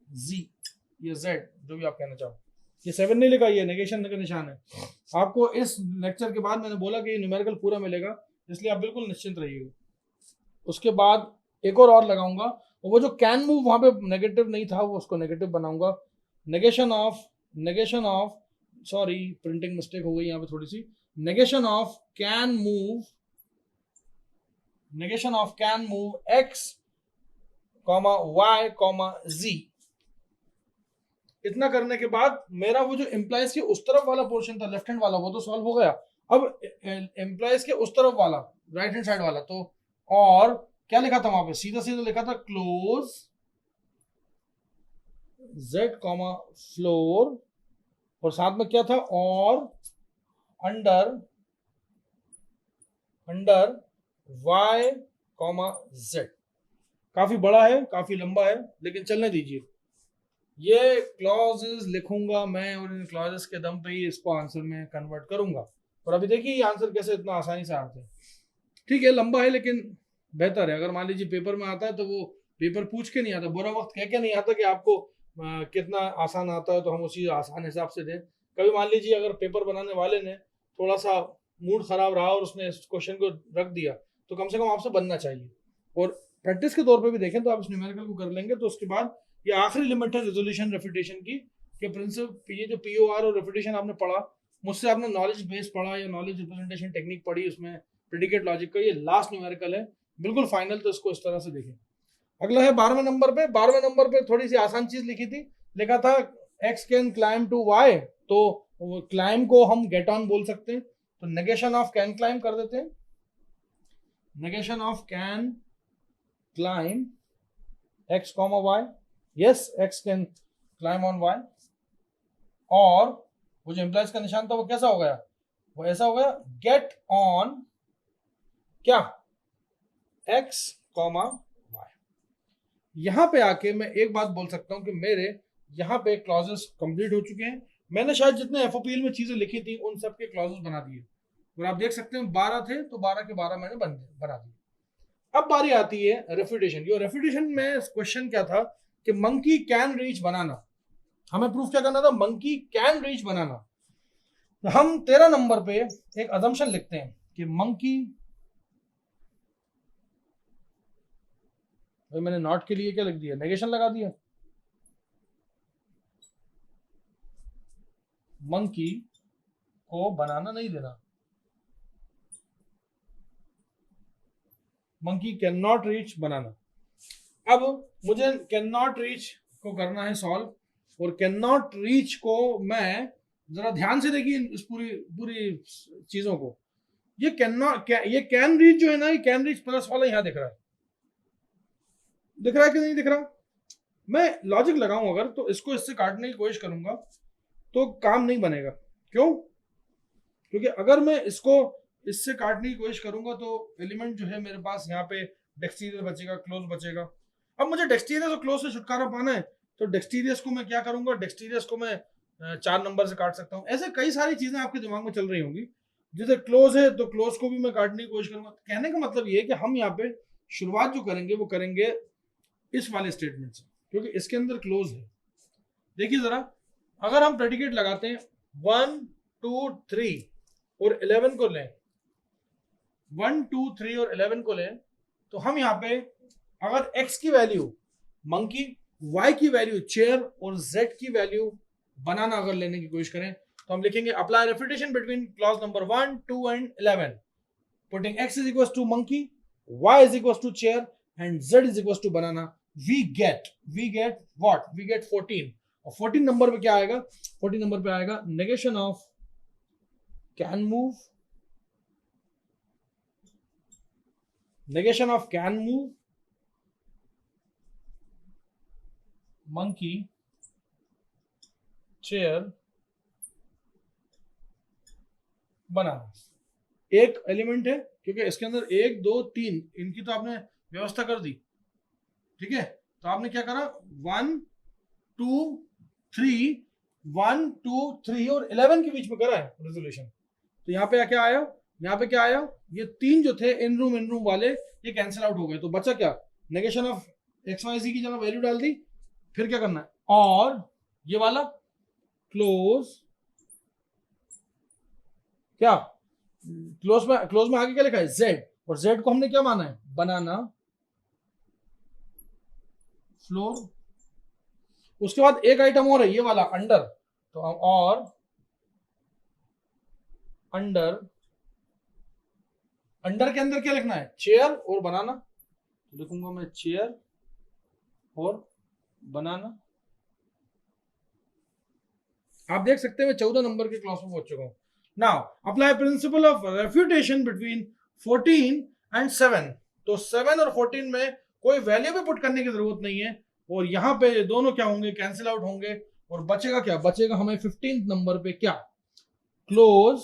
Z, ये जेड जो भी आप कहना चाहो। ये 7 नहीं लिखा, ये नेगेशन का निशान है। आपको इस लेक्चर के बाद मैंने बोला कि ये न्यूमेरिकल पूरा मिलेगा, इसलिए आप बिल्कुल निश्चिंत रहिएगा। उसके बाद एक और लगाऊंगा, और वो जो कैन मूव वहां पे नेगेटिव नहीं था वो उसको नेगेटिव बनाऊंगा। Negation of sorry printing mistake हो गई यहाँ पे थोड़ी सी। Negation of can move X comma Y comma Z. इतना करने के बाद मेरा वो जो एम्प्लॉइज के उस तरफ वाला पोर्शन था, लेफ्ट हैंड वाला, वो तो सॉल्व हो गया। अब एम्प्लॉइज के उस तरफ वाला, राइट हैंड साइड वाला, तो और क्या लिखा था वहां पे, सीधा सीधा लिखा था क्लोज जेड कॉमा फ्लोर, और साथ में क्या था, और अंडर वाई कॉमा जेड। काफी बड़ा है, काफी लंबा है, लेकिन चलने दीजिए। ये क्लॉजेस लिखूंगा मैं और इन क्लॉजेस के दम पे ही इसको आंसर में कन्वर्ट करूंगा। और अभी देखिए ये आंसर कैसे इतना आसानी से आते हैं। ठीक है, लंबा है लेकिन बेहतर है। अगर मान लीजिए पेपर में आता है तो वो पेपर पूछ के नहीं आता, बुरा वक्त कह के नहीं आता कि आपको कितना आसान आता है तो हम उसी आसान हिसाब से दें। कभी मान लीजिए अगर पेपर बनाने वाले ने थोड़ा सा मूड खराब रहा और उसने इस क्वेश्चन को रख दिया, तो कम से कम आपसे बनना चाहिए। और प्रैक्टिस के तौर पे भी देखें तो आप इस न्यूमेरिकल को कर लेंगे। तो उसके बाद ये आखिरी लिमिट है रेजोल्यूशन रेफ्यूटेशन की, कि प्रिंसिपल ये जो पीओआर और रेफ्यूटेशन आपने पढ़ा, मुझसे आपने नॉलेज बेस पढ़ा या नॉलेज रिप्रेजेंटेशन टेक्निक पढ़ी, उसमें प्रेडिकेट लॉजिक का ये लास्ट न्यूमेरिकल है, बिल्कुल फाइनल। तो इसको इस तरह से देखें। अगला है 12वें नंबर पे। 12वें नंबर पे थोड़ी सी आसान चीज लिखी थी, लिखा था x can climb to y, तो क्लाइम को हम गेट ऑन बोल सकते हैं। तो नेगेशन ऑफ कैन क्लाइम कर देते हैं, negation of can climb x, y, yes x can climb on y, और वो जो एम्प्लॉइज का निशान था वो कैसा हो गया, वो ऐसा हो गया गेट ऑन क्या x, y। यहां पे आके मैं एक बात बोल सकता हूं कि मेरे यहाँ पे क्लॉजेस कंप्लीट हो चुके हैं। मैंने शायद जितने एफओपीएल में चीजें लिखी थी उन सब के क्लॉजेस बना दिए, और आप देख सकते हैं 12 थे तो 12 के 12 मैंने बना दिए। अब बारी आती है रेफ्यूटेशन की। और रेफ्यूटेशन में क्वेश्चन क्या था कि मंकी कैन रीच बनाना, हमें प्रूफ क्या करना था, मंकी कैन रीच बनाना। तो हम 13 नंबर पे एक अजम्पशन लिखते हैं कि मंकी, मैंने नॉट के लिए क्या लिख दिया, नेगेशन लगा दिया, मंकी को बनाना नहीं देना, मंकी कैन नॉट रीच बनाना। अब मुझे कैन नॉट रीच को करना है सॉल्व, और कैन नॉट रीच को मैं जरा ध्यान से देखिए इस पूरी चीजों को। ये कैन नॉट, ये कैन रीच जो है ना, ये कैन रीच प्लस वाला यहां दिख रहा है, दिख रहा है कि नहीं दिख रहा। मैं लॉजिक लगाऊं अगर तो इसको इससे काटने की कोशिश करूंगा तो काम नहीं बनेगा। क्यों? क्योंकि अगर मैं इसको इससे काटने की कोशिश करूंगा तो एलिमेंट जो है मेरे पास यहाँ पे डेक्सटीरियस बचेगा, क्लोज बचेगा। अब मुझे डेक्सटीरियस और क्लोज से छुटकारा पाना है, तो डेक्सटीरियस को मैं क्या करूंगा, डेक्सटीरियस को मैं 4 नंबर से काट सकता हूँ। ऐसे कई सारी चीजें आपके दिमाग में चल रही होंगी। जैसे क्लोज है तो क्लोज को भी मैं काटने की कोशिश करूंगा। कहने का मतलब ये है कि हम यहाँ पे शुरुआत जो करेंगे वो करेंगे इस वाले स्टेटमेंट से, क्योंकि इसके अंदर क्लोज है। देखिए जरा, अगर हम प्रेडिकेट लगाते हैं 1 2 3 और 11 को लें, 1 2 3 और 11 को लें, तो हम यहाँ पे अगर x की वैल्यू मंकी, y की वैल्यू चेयर और z की वैल्यू बनाना अगर लेने की कोशिश करें, तो हम लिखेंगे apply refutation between clause number 1 2 and 11, putting x is equals to monkey, y is equals to chair and z is equals to banana. we get what? we get 14। और 14 नंबर पे क्या आएगा, 14 नंबर पे आएगा negation of can move, negation of can move, monkey, chair, बनाना। एक एलिमेंट है क्योंकि इसके अंदर 1 2 3 इनकी तो आपने व्यवस्था कर दी, ठीक है। तो आपने क्या करा, 1 2 3 1 2 3 और 11 के बीच में करा है रेजोल्यूशन। तो यहाँ पे क्या आया, यहाँ पे क्या आया, ये 3 जो थे इन रूम वाले ये कैंसिल आउट हो गए। तो बचा क्या, नेगेशन ऑफ एक्स वाई जी की जगह वैल्यू डाल दी, फिर क्या करना है, और ये वाला क्लोज, क्या क्लोज में आगे क्या लिखा है, जेड, और जेड को हमने क्या माना है, बनाना, फ्लोर। उसके बाद एक आइटम और है ये वाला अंडर, तो और अंडर, अंडर के अंदर क्या लिखना है, चेयर और बनाना। तो लिखूंगा मैं चेयर और बनाना। आप देख सकते हैं मैं 14 नंबर के क्लास में पहुंच चुका हूं। Now apply principle of refutation between 14 and 7। तो 7 और 14 में कोई वैल्यू भी पुट करने की जरूरत नहीं है, और यहां पे दोनों क्या होंगे, कैंसिल आउट होंगे, और बचेगा क्या, बचेगा हमें 15 नंबर पे क्या, क्लोज।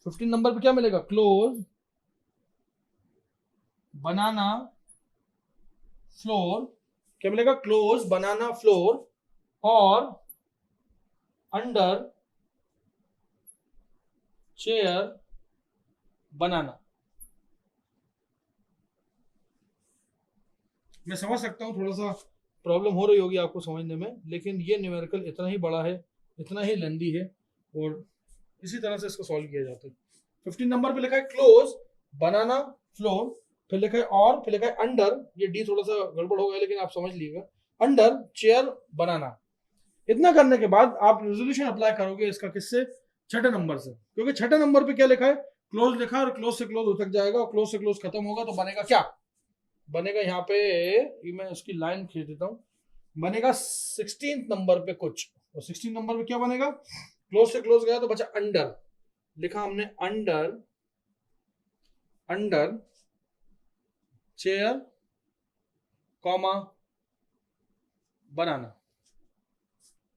15 नंबर पे क्या मिलेगा, क्लोज, बनाना, फ्लोर। क्या मिलेगा, क्लोज, बनाना, फ्लोर, और अंडर, चेयर, बनाना। मैं समझ सकता हूं थोड़ा सा प्रॉब्लम हो रही होगी आपको समझने में, लेकिन ये न्यूमेरिकल इतना ही बड़ा है, इतना ही लेंदी है, और इसी तरह से इसको सॉल्व किया जाता है। 15 नंबर पे लिखा है क्लोज, बनाना, फ्लोर। फिर लिखा है और, फिर लिखा है अंडर, ये डी थोड़ा सा गड़बड़ हो गया लेकिन आप समझ लीजिएगा, अंडर चेयर बनाना। इतना करने के बाद आप रेजोल्यूशन अप्लाई करोगे इसका किससे, छठे नंबर से, क्योंकि छठे नंबर पे क्या लिखा है, क्लोज लिखा है और क्लोज से क्लोज उतक जाएगा और क्लोज से क्लोज खत्म होगा तो बनेगा क्या, बनेगा यहाँ पे, ये मैं उसकी लाइन खींच देता हूँ, बनेगा 16 नंबर पे कुछ, और 16 नंबर पे क्या बनेगा, क्लोज से क्लोज गया तो बचा अंडर, लिखा हमने अंडर, अंडर चेयर कॉमा बनाना।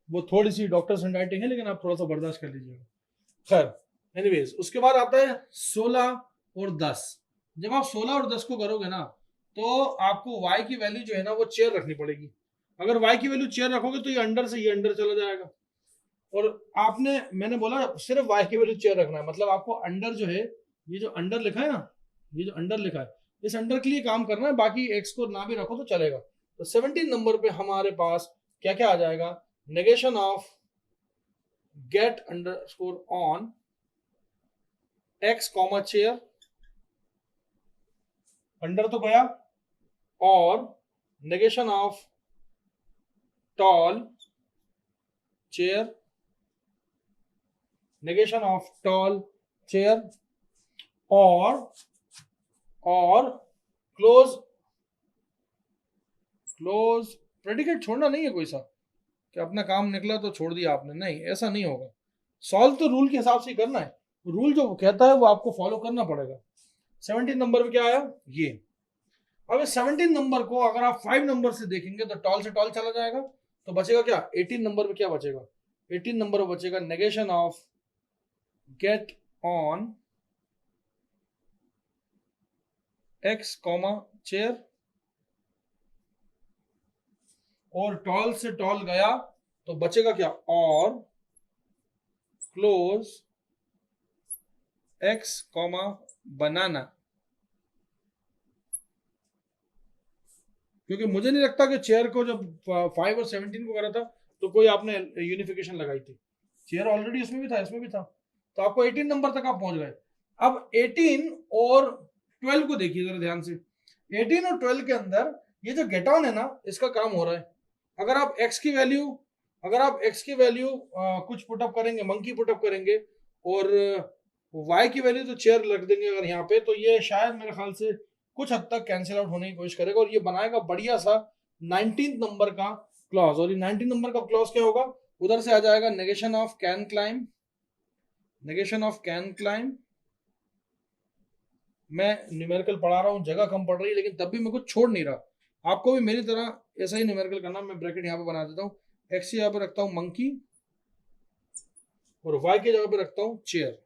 वो थोड़ी सी डॉक्टर्स हैंडराइटिंग है लेकिन आप थोड़ा सा बर्दाश्त कर लीजिएगा। खैर एनीवेज, उसके बाद आता है 16 और 10। जब आप 16 और 10 को करोगे ना तो आपको y की वैल्यू जो है ना वो चेयर रखनी पड़ेगी। अगर y की वैल्यू चेयर रखोगे तो ये अंडर से ये अंडर चला जाएगा, और आपने, मैंने बोला सिर्फ y की वैल्यू चेयर रखना है, मतलब आपको अंडर जो है, ये जो अंडर लिखा है ना, ये जो अंडर लिखा है, इस अंडर के लिए काम करना है, बाकी x को ना भी रखो तो चलेगा। तो 17 नंबर पे हमारे पास क्या क्या आ जाएगा, negation of get underscore on x comma chair, under तो गया, और negation of tall chair, negation of tall chair, और क्लोज, क्लोज प्रेडिकेट छोड़ना नहीं है कोई सा कि अपना काम निकला तो छोड़ दिया आपने, नहीं ऐसा नहीं होगा, सॉल्व तो रूल के हिसाब से करना है, रूल जो कहता है वो आपको फॉलो करना पड़ेगा। 17 नंबर पे क्या आया ये, अब 17 नंबर को अगर आप 5 नंबर से देखेंगे तो टॉल से टॉल चला जाएगा, तो बचेगा क्या, 18 नंबर पे क्या बचेगा, 18 नंबर पे बचेगा negation of get on x comma chair, और टॉल से टॉल गया तो बचेगा क्या, और क्लोज x कॉमा बनाना, क्योंकि मुझे नहीं लगता कि चेयर को जब 5 और 17 को करा था तो कोई आपने यूनिफिकेशन लगाई थी, चेयर ऑलरेडी इसमें भी था इसमें भी था, तो आपको 18 नंबर तक आप पहुंच गए। अब 18 और 12 को देखिए जरा ध्यान से, 18 और 12 के अंदर ये जो गेट ऑन है ना, इसका काम हो रहा है। अगर आप x की वैल्यू, अगर आप x की वैल्यू कुछ पुटअप करेंगे, मंकी पुटअप करेंगे, और y की वैल्यू तो चेयर रख देंगे अगर यहाँ पे, तो ये शायद मेरे ख्याल से कुछ हद तक कैंसिल आउट होने की कोशिश करेगा और ये बनाएगा बढ़िया सा 19 नंबर का क्लॉज। और ये 19 नंबर का क्लॉज क्या होगा, उधर से आ जाएगा negation of can climb, negation of can climb. मैं न्यूमेरिकल पढ़ा रहा हूँ, जगह कम पड़ रही है लेकिन तब भी मैं कुछ छोड़ नहीं रहा, आपको भी मेरी तरह ऐसा ही न्यूमेरिकल करना। मैं ब्रैकेट यहाँ पे बना देता हूँ, x यहाँ पे रखता हूँ मंकी और y की जगह पे रखता हूँ चेयर।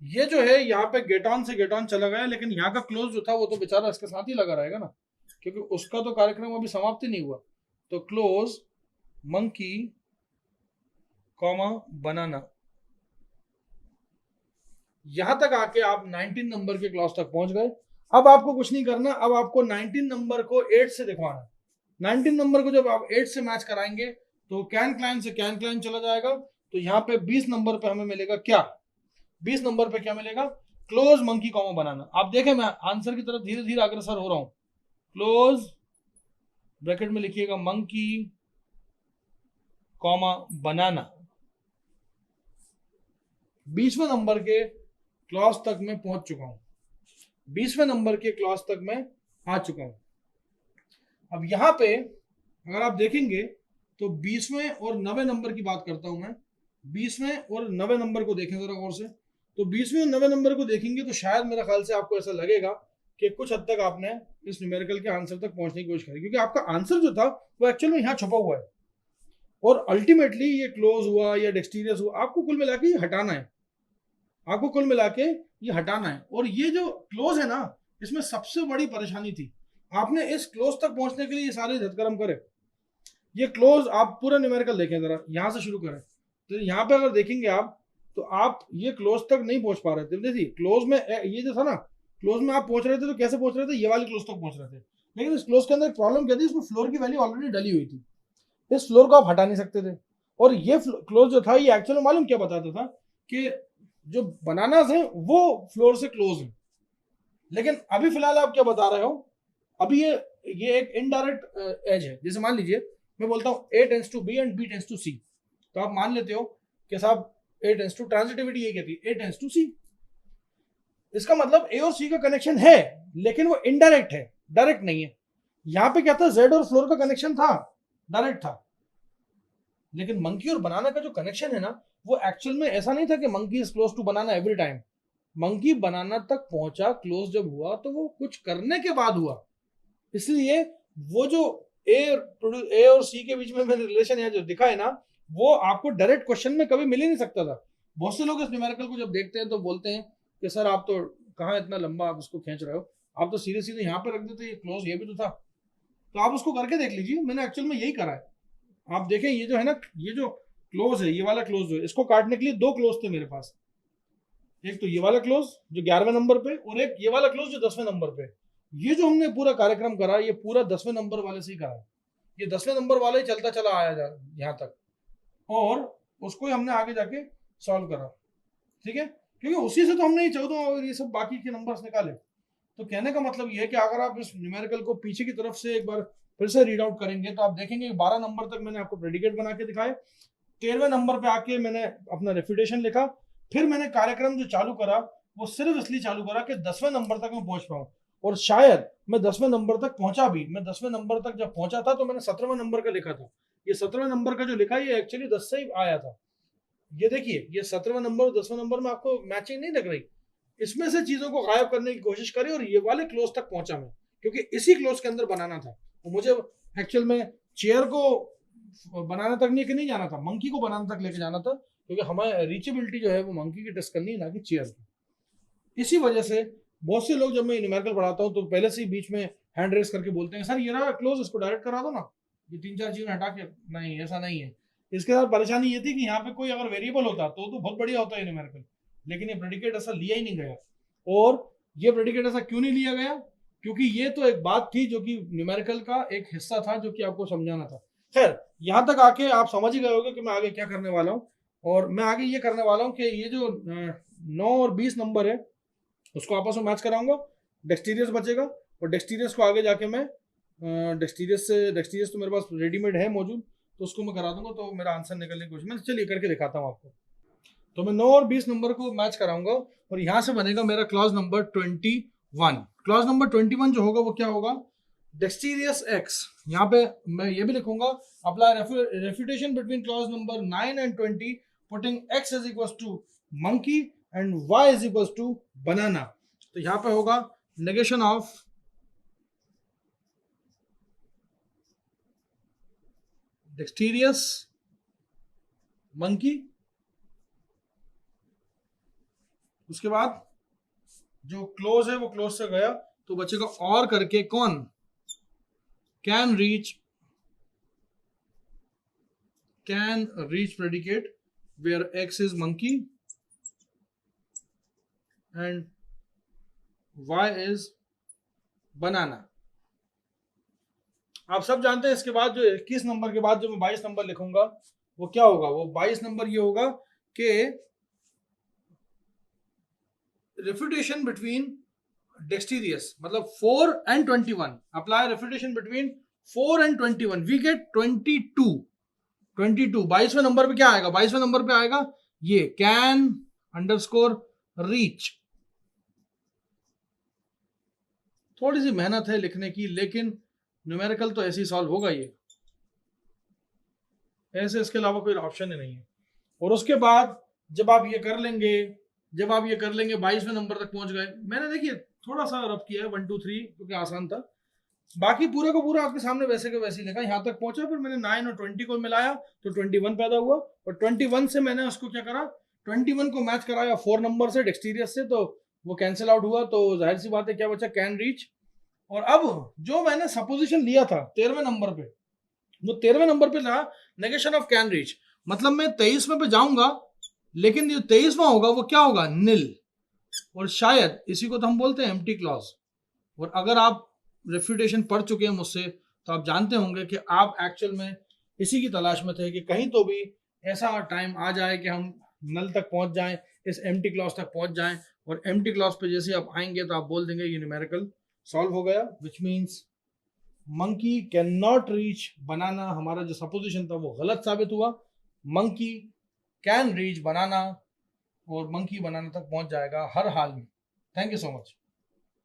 ये जो है यहाँ पे गेट ऑन से गेट ऑन चला गया, लेकिन यहाँ का क्लोज जो था वो तो बेचारा इसके साथ ही लगा रहेगा ना, क्योंकि उसका तो कार्यक्रम अभी समाप्त ही नहीं हुआ। तो क्लोज मंकी कॉमा बनाना, यहां तक आके आप 19 नंबर के क्लॉज तक पहुंच गए। अब आपको कुछ नहीं करना, अब आपको 19 नंबर को 8 से दिखवाना। 19 नंबर को जब आप 8 से मैच कराएंगे तो कैन क्लाइम से कैन क्लाइम चला जाएगा, तो यहाँ पे 20 नंबर पे हमें मिलेगा क्या, 20 नंबर पे क्या मिलेगा, क्लोज मंकी कॉमा बनाना। आप देखें मैं आंसर की तरफ धीरे धीरे अग्रसर हो रहा हूं। क्लोज ब्रैकेट में लिखिएगा मंकी कॉमा बनाना, 20वें नंबर के क्लॉज तक मैं पहुंच चुका हूं, 20वें नंबर के क्लॉज तक मैं आ चुका हूं। अब यहां पे अगर आप देखेंगे तो 20वें और 9वें नंबर की बात करता हूं मैं, 20वें और 9वें नंबर को देखें जरा गौर से। तो 20वें और 9वें नंबर को देखेंगे तो शायद मेरे ख्याल से आपको ऐसा लगेगा कि कुछ हद तक आपने इस न्यूमेरिकल के आंसर तक पहुंचने की कोशिश करी, क्योंकि आपका आंसर जो था वो एक्चुअल में यहाँ छुपा हुआ है, और अल्टीमेटली ये क्लोज हुआ या डेक्सटीरियस हुआ, आपको कुल मिला के ये हटाना है, आपको कुल मिला के ये हटाना है। और ये जो क्लोज है ना, इसमें सबसे बड़ी परेशानी थी, आपने इस क्लोज तक पहुंचने के लिए ये सारे झटकर्म करे। ये क्लोज आप पूरा न्यूमेरिकल देखें जरा, यहां से शुरू करें तो यहाँ पे अगर देखेंगे आप तो आप ये क्लोज तक नहीं पहुंच पा रहे थे। देखिए क्लोज में ये जो था ना, क्लोज में आप पहुंच रहे थे तो कैसे पहुंच रहे थे, ये वाली क्लोज तक पहुंच रहे थे, लेकिन इस क्लोज के अंदर प्रॉब्लम क्या थी, इसमें फ्लोर की वैल्यू ऑलरेडी डली हुई थी, इस फ्लोर को आप हटा नहीं सकते थे। और ये क्लोज जो था ये एक्चुअली मालूम क्या बताता था कि जो बनानास हैं वो फ्लोर से क्लोज है। लेकिन अभी फिलहाल आप क्या बता रहे हो, अभी ये एक इनडायरेक्ट एज है। जैसे मान लीजिए मैं बोलता हूँ A tends to B and B tends to C, तो आप मान लेते हो कि साहब A टेंड्स टू, ट्रांजिटिविटी ये कहती है A टेंड्स टू C। इसका मतलब A और C का कनेक्शन है, लेकिन वो इनडायरेक्ट है, डायरेक्ट नहीं है। यहां पे क्या था, Z और फ्लोर का कनेक्शन था, डायरेक्ट था। लेकिन मंकी और बनाना का जो कनेक्शन है ना, वो एक्चुअल में ऐसा नहीं था कि monkey is close to banana every time. Monkey banana तक पहुंचा, क्लोज जब हुआ तो वो कुछ करने के बाद हुआ। इसलिए वो जो ए और सी के बीच में मैंने रिलेशन है जो दिखा है ना, वो आपको डायरेक्ट क्वेश्चन में कभी मिल ही नहीं सकता था। बहुत से लोग इस न्यूमेरिकल को जब देखते हैं तो बोलते हैं कि सर आप तो कहाँ इतना लंबा आप इसको खींच रहे हो, आप तो सीधे सीधे यहाँ पे रख देते, ये क्लोज ये भी तो था। तो आप उसको करके देख लीजिए, मैंने एक्चुअल में यही करा है। आप देखें ये जो है ना, ये जो क्लोज है, ये वाला क्लोज है, इसको काटने के लिए दो क्लोज थे मेरे पास। एक तो ये वाला क्लोज जो 11वें नंबर पे, और एक ये वाला क्लोज जो 10वें नंबर पे। ये जो हमने पूरा कार्यक्रम करा, ये पूरा 10वें नंबर वाले से ही करा। ये 10वें नंबर वाले ही चलता चला आया यहाँ तक, और उसको ही हमने आगे जाके सॉल्व करा। ठीक है, क्योंकि उसी से तो हमने ये 14 और ये सब बाकी के नंबर्स निकाले। तो कहने का मतलब ये है कि अगर आप इस न्यूमेरिकल को पीछे की तरफ से एक बार फिर से रीड आउट करेंगे तो आप देखेंगे 12 नंबर तक मैंने आपको प्रेडिकेट बना के दिखाए। 13वें नंबर पे आके मैंने अपना रेफ्यूटेशन लिखा। फिर मैंने कार्यक्रम जो चालू करा वो सिर्फ इसलिए चालू करा कि 10वें नंबर तक मैं पहुंच पाऊं, और शायद मैं 10वें नंबर तक पहुंचा भी। मैं 10वें नंबर तक जब पहुंचा था तो मैंने 17वें नंबर का लिखा था। ये 17वें नंबर का जो लिखा ये एक्चुअली 10 से ही आया था। ये देखिए, ये 17वें नंबर 10वें नंबर में आपको मैचिंग नहीं लग रही, इसमें से चीजों को गायब करने की कोशिश करी और ये वाले क्लोज तक पहुंचा मैं, क्योंकि इसी क्लोज के अंदर बनाना था। तो मुझे एक्चुअल में चेयर को बनाना तक नहीं जाना था, मंकी को बनाना तक लेके जाना था, क्योंकि हमारी रीचेबिलिटी जो है वो मंकी की टेस्ट करनी है, ना कि चेयर की। इसी वजह से बहुत से लोग जब मैं न्यूमेरिकल पढ़ाता हूँ तो पहले से ही बीच में हैंड रेस करके बोलते हैं सर ये रहा क्लोज, इसको डायरेक्ट करा दो ना, ये 3-4 चीजें हटा के। नहीं, ऐसा नहीं है। इसके साथ परेशानी ये थी कि यहाँ पे कोई अगर वेरिएबल होता तो बहुत बढ़िया होता है न्यूमेरिकल, लेकिन ये प्रेडिकेट ऐसा लिया ही नहीं गया। और ये प्रेडिकेट ऐसा क्यों नहीं लिया गया, क्योंकि ये तो एक बात थी जो कि न्यूमेरिकल का एक हिस्सा था जो कि आपको समझाना था। खैर, यहाँ तक आके आप समझ ही गए होंगे कि मैं आगे क्या करने वाला हूँ। और मैं आगे ये करने वाला हूँ कि ये जो 9 और 20 नंबर है उसको आपस में मैच कराऊंगा, डेक्सटीरियस बचेगा, और डेक्सटीरियस को आगे जाके मैं डेक्सटीरियस तो मेरे पास रेडीमेड है मौजूद, तो उसको मैं करा दूंगा तो मेरा आंसर निकलने की कोशिश। मैं चलिए करके दिखाता हूँ आपको। तो मैं 9 और 20 नंबर को मैच कराऊंगा और यहाँ से बनेगा मेरा क्लॉज नंबर 21। क्लॉज नंबर 21 जो होगा वो क्या होगा, डेक्सटीरियस एक्स। यहाँ पे मैं ये भी लिखूंगा, apply refutation between clause number 9 and 20 putting x is equal to monkey and y is equal to banana. तो यहाँ पे होगा नेगेशन ऑफ डेक्सटीरियस मंकी, उसके बाद जो क्लोज है वो क्लोज से गया तो बचेगा और करके कौन, can reach predicate where x is monkey and y is banana. आप सब जानते हैं इसके बाद जो 21 नंबर के बाद जो मैं 22 नंबर लिखूंगा वो क्या होगा, वो 22 नंबर ये होगा कि रेफ्यूटेशन बिटवीन डेक्सटीरियस, मतलब 4 and 21, apply refutation between 4 and 21, we get 22। 22वें नंबर पे क्या आएगा, 22वें नंबर पे आएगा ये कैन अंडरस्कोर रीच। थोड़ी सी मेहनत है लिखने की, लेकिन न्यूमेरिकल तो ऐसे ही सॉल्व होगा ये, ऐसे इसके अलावा कोई ऑप्शन ही नहीं है। और उसके बाद जब आप ये कर लेंगे 22वें नंबर तक पहुंच गए। मैंने देखिए थोड़ा सा रफ किया है 1 2 3 क्योंकि आसान था, बाकी पूरे को पूरा आपके सामने वैसे के वैसे ही लिखा। यहाँ तक पहुंचा, फिर मैंने 9 और 20 को मिलाया तो 21 पैदा हुआ, और 21 से मैंने उसको क्या करा, 21 को मैच कराया 4 नंबर से डेक्सटीरियस से, तो वो कैंसिल आउट हुआ। तो जाहिर सी बात है क्या बचा, कैन रीच। और अब जो मैंने सपोजिशन लिया था 13वें नंबर पे, वो 13वें नंबर पे था नेगेशन ऑफ कैन रीच। मतलब मैं 23वें पे जाऊंगा, लेकिन जो 23वां होगा वो क्या होगा, नील। और शायद इसी को तो हम बोलते हैं एम्प्टी क्लॉज। और अगर आप रेफ्यूटेशन पढ़ चुके हैं मुझसे तो आप जानते होंगे कि आप एक्चुअल में इसी की तलाश में थे कि कहीं तो भी ऐसा टाइम आ जाए कि हम नल तक पहुंच जाएं, इस एम्प्टी क्लॉज तक पहुंच जाएं, और एम्प्टी क्लॉज पे जैसे आप आएंगे तो आप बोल देंगे ये न्यूमेरिकल सॉल्व हो गया, which means monkey can not reach banana. हमारा जो सपोजिशन था वो गलत साबित हुआ, मंकी कैन रीच बनाना और मंकी बनाना तक पहुंच जाएगा हर हाल में। Thank you so much.